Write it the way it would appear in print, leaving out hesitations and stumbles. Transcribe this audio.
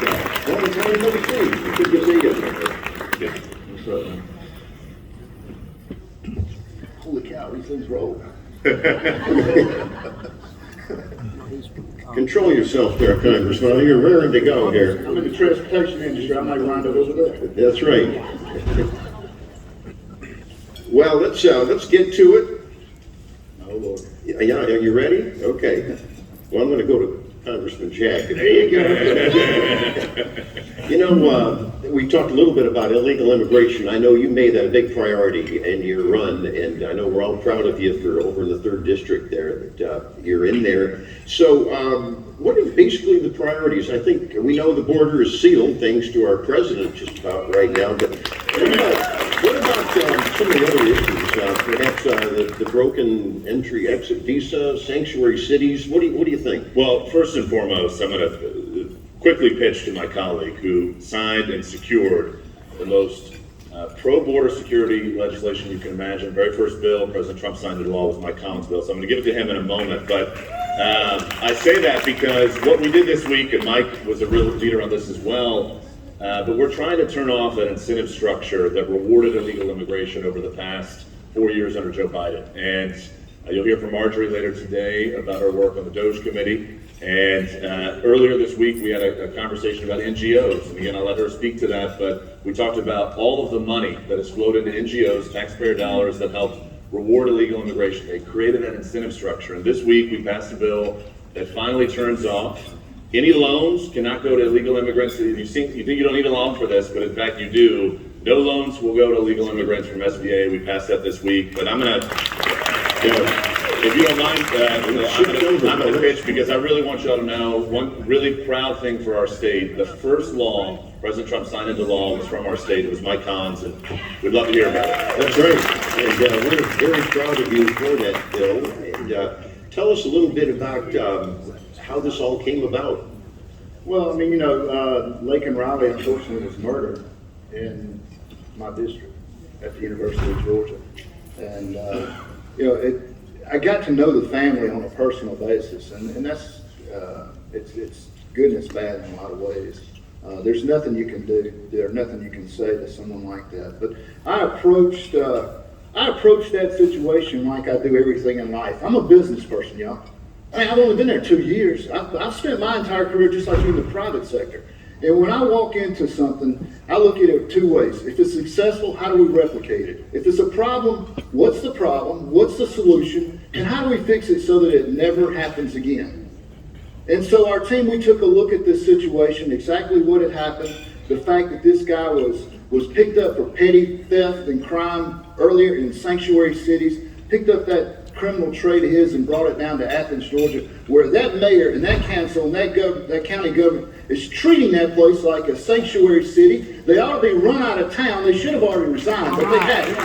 Good to see you. Yeah. What's up, man? Holy cow, these things roll. Control yourself there, Congressman. You're raring to go here. I'm in the transportation industry. I might wind up over there. That's right. Well, let's get to it. Oh, Lord. Yeah, are you ready? Okay. Well, I'm going to go to Congressman Jack. There you go. You know, we talked a little bit about illegal immigration. I know you made that a big priority in your run, and I know we're all proud of you for over in the 3rd District there, that you're in there. So what are basically the priorities? I think we know the border is sealed, thanks to our president just about right now, but what about some of the other issues? Perhaps the broken entry-exit visa, sanctuary cities. What do you think? Well, first and foremost, I'm going to quickly pitch to my colleague who signed and secured the most pro-border security legislation you can imagine. Very first bill President Trump signed into law was Mike Collins' bill, so I'm going to give it to him in a moment. But I say that because what we did this week, and Mike was a real leader on this as well, but we're trying to turn off an incentive structure that rewarded illegal immigration over the past 4 years under Joe Biden. And you'll hear from Marjorie later today about her work on the DOJ committee. And earlier this week, we had a conversation about NGOs. And again, I'll let her speak to that, but we talked about all of the money that has flowed into NGOs, taxpayer dollars that helped reward illegal immigration. They created an incentive structure. And this week, we passed a bill that finally turns off any loans cannot go to illegal immigrants. You think you don't need a loan for this, but in fact you do. No loans will go to illegal immigrants from SBA. We passed that this week, but I'm gonna, if you don't mind, I'm gonna pitch because I really want y'all to know one really proud thing for our state. The first law President Trump signed into law was from our state. It was Mike Collins, and we'd love to hear about it. That's right, and we're very proud of you for that bill. And tell us a little bit about how this all came about. Well, I mean, Laken Riley, unfortunately, was murdered in my district at the University of Georgia. And, I got to know the family on a personal basis, and that's, it's good and it's bad in a lot of ways. There's nothing you can do. There's nothing you can say to someone like that. But I approached that situation like I do everything in life. I'm a business person, y'all. I mean, I've only been there 2 years. I've spent my entire career just like you in the private sector. And when I walk into something, I look at it 2 ways. If it's successful, how do we replicate it? If it's a problem, what's the problem? What's the solution? And how do we fix it so that it never happens again? And so our team, we took a look at this situation, exactly what had happened, the fact that this guy was picked up for petty theft and crime earlier in sanctuary cities, picked up that criminal trade of his and brought it down to Athens, Georgia, where that mayor and that council and that county government is treating that place like a sanctuary city. They ought to be run out of town. They should have already resigned, but they haven't.